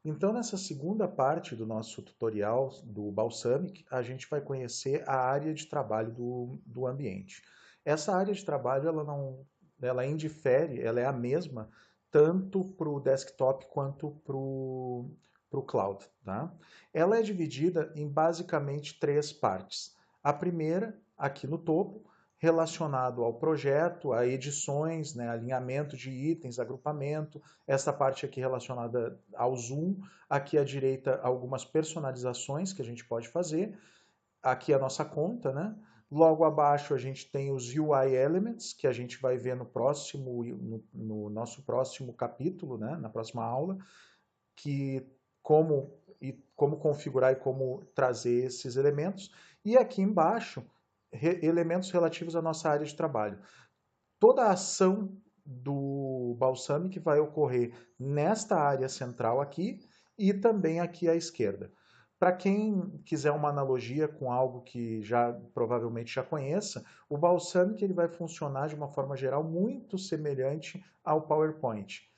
Então, nessa segunda parte do nosso tutorial do Balsamic, a gente vai conhecer a área de trabalho do ambiente. Essa área de trabalho, ela indifere, ela é a mesma, tanto para o desktop quanto para o cloud. Tá? Ela é dividida em basicamente três partes. A primeira, aqui no topo, relacionado ao projeto, a edições, né, alinhamento de itens, agrupamento, essa parte aqui relacionada ao zoom, aqui à direita algumas personalizações que a gente pode fazer, aqui a nossa conta, né? Logo abaixo a gente tem os UI Elements, que a gente vai ver no nosso próximo capítulo, né? Na próxima aula, que como configurar e como trazer esses elementos. E aqui embaixo, elementos relativos à nossa área de trabalho. Toda a ação do Balsamic vai ocorrer nesta área central aqui e também aqui à esquerda. Para quem quiser uma analogia com algo que já provavelmente já conheça, o Balsamic ele vai funcionar de uma forma geral muito semelhante ao PowerPoint.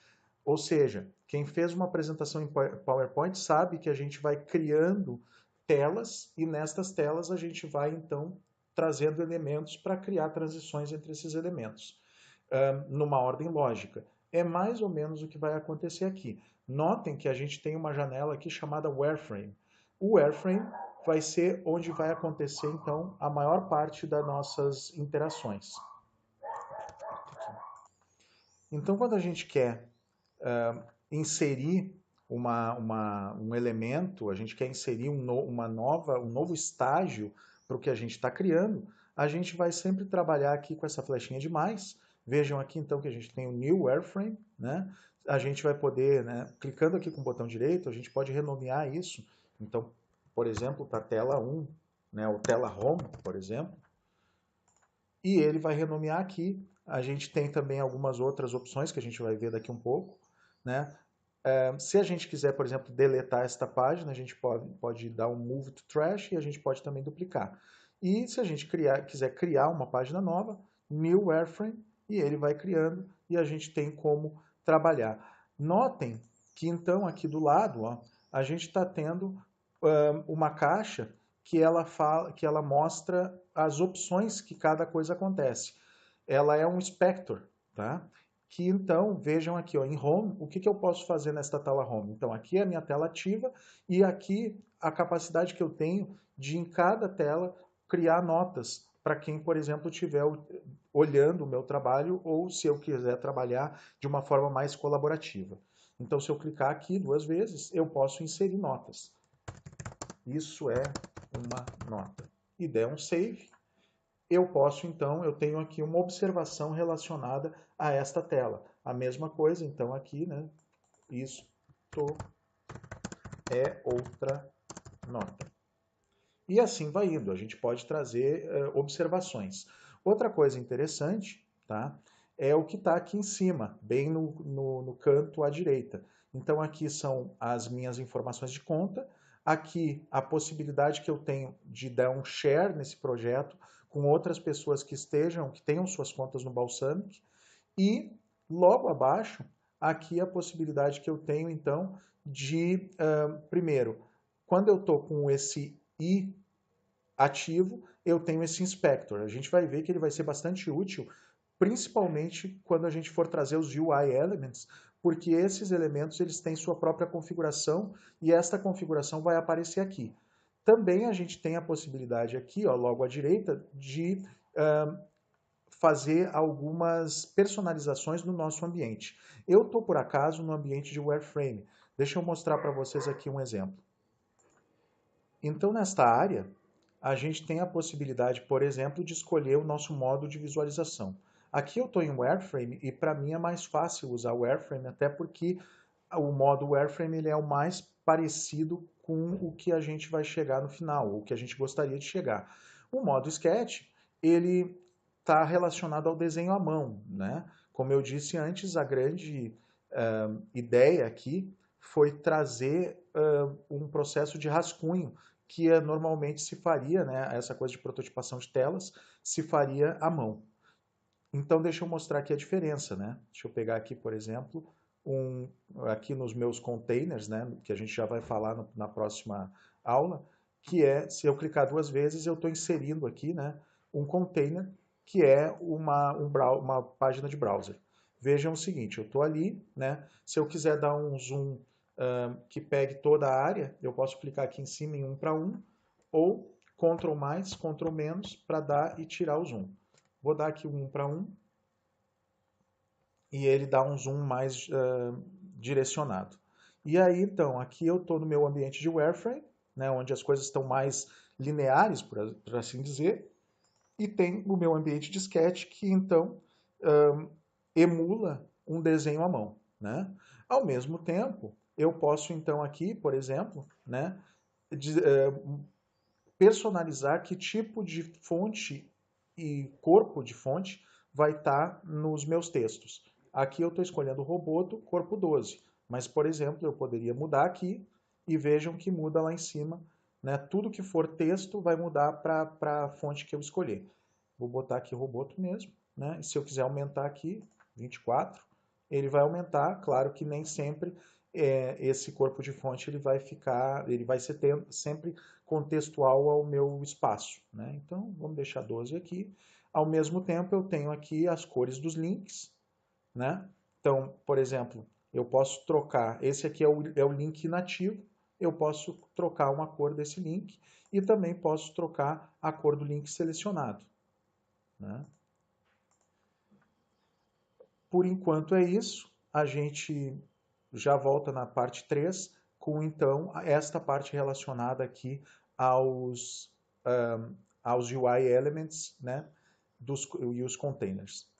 Ou seja, quem fez uma apresentação em PowerPoint sabe que a gente vai criando telas e nestas telas a gente vai então trazendo elementos para criar transições entre esses elementos, numa ordem lógica. É mais ou menos o que vai acontecer aqui. Notem que a gente tem uma janela aqui chamada Wireframe. O Wireframe vai ser onde vai acontecer então a maior parte das nossas interações. Então, quando a gente quer inserir um elemento, a gente quer inserir um novo estágio para o que a gente está criando, a gente vai sempre trabalhar aqui com essa flechinha de mais. Vejam aqui então que a gente tem o New Wireframe, né? A gente vai poder, né, clicando aqui com o botão direito, a gente pode renomear isso. Então, por exemplo, para tela 1, né, ou tela Home, por exemplo, e ele vai renomear aqui. A gente tem também algumas outras opções que a gente vai ver daqui um pouco, né? Se a gente quiser, por exemplo, deletar esta página, a gente pode dar um Move to Trash e a gente pode também duplicar. E se a gente quiser criar uma página nova, New Wireframe, e ele vai criando e a gente tem como trabalhar. Notem que então aqui do lado, ó, a gente está tendo uma caixa que ela mostra as opções que cada coisa acontece. Ela é um inspector, tá? Que então, vejam aqui, ó, em Home, o que, que eu posso fazer nesta tela Home? Então, aqui é a minha tela ativa e aqui a capacidade que eu tenho de, em cada tela, criar notas para quem, por exemplo, estiver olhando o meu trabalho ou se eu quiser trabalhar de uma forma mais colaborativa. Então, se eu clicar aqui duas vezes, eu posso inserir notas. Isso é uma nota. E der um save, eu posso então, eu tenho aqui uma observação relacionada a esta tela. A mesma coisa, então aqui, né? Isto é outra nota. E assim vai indo, a gente pode trazer observações. Outra coisa interessante, tá? É o que está aqui em cima, bem no canto à direita. Então aqui são as minhas informações de conta, aqui a possibilidade que eu tenho de dar um share nesse projeto com outras pessoas que tenham suas contas no Balsamic, e logo abaixo, aqui a possibilidade que eu tenho então de, primeiro, quando eu estou com esse i ativo, eu tenho esse inspector. A gente vai ver que ele vai ser bastante útil, principalmente quando a gente for trazer os UI elements, porque esses elementos eles têm sua própria configuração e esta configuração vai aparecer aqui. Também a gente tem a possibilidade aqui, ó, logo à direita, de fazer algumas personalizações no nosso ambiente. Eu estou, por acaso, no ambiente de Wireframe. Deixa eu mostrar para vocês aqui um exemplo. Então, nesta área, a gente tem a possibilidade, por exemplo, de escolher o nosso modo de visualização. Aqui eu estou em Wireframe e para mim é mais fácil usar o Wireframe, até porque o modo Wireframe ele é o mais parecido com o que a gente vai chegar no final, o que a gente gostaria de chegar. O modo Sketch, ele está relacionado ao desenho à mão, né? Como eu disse antes, a grande ideia aqui foi trazer um processo de rascunho que normalmente se faria, né, essa coisa de prototipação de telas, se faria à mão. Então, deixa eu mostrar aqui a diferença, né? Deixa eu pegar aqui, por exemplo, aqui nos meus containers, né, que a gente já vai falar na próxima aula, que é, se eu clicar 2 vezes, eu estou inserindo aqui, né, um container que é uma página de browser. Vejam o seguinte, eu estou ali, né, se eu quiser dar um zoom que pegue toda a área, eu posso clicar aqui em cima em 1 para 1, ou Ctrl mais, Ctrl menos, para dar e tirar o zoom. Vou dar aqui um 1 para 1, e ele dá um zoom mais direcionado. E aí, então, aqui eu estou no meu ambiente de wireframe, né, onde as coisas estão mais lineares, por assim dizer, e tem o meu ambiente de sketch, que então emula um desenho à mão. Né? Ao mesmo tempo, eu posso então aqui, por exemplo, né, personalizar que tipo de fonte e corpo de fonte vai estar nos meus textos. Aqui eu estou escolhendo o Roboto corpo 12, mas, por exemplo, eu poderia mudar aqui e vejam que muda lá em cima. Né? Tudo que for texto vai mudar para a fonte que eu escolher. Vou botar aqui Roboto mesmo. Né? E se eu quiser aumentar aqui, 24, ele vai aumentar. Claro que nem sempre esse corpo de fonte ele vai ser sempre contextual ao meu espaço. Né? Então, vamos deixar 12 aqui. Ao mesmo tempo, eu tenho aqui as cores dos links. Né? Então, por exemplo, eu posso trocar, esse aqui é o link nativo, eu posso trocar uma cor desse link e também posso trocar a cor do link selecionado. Né? Por enquanto é isso, a gente já volta na parte 3 com então esta parte relacionada aqui aos UI elements, né, e os containers.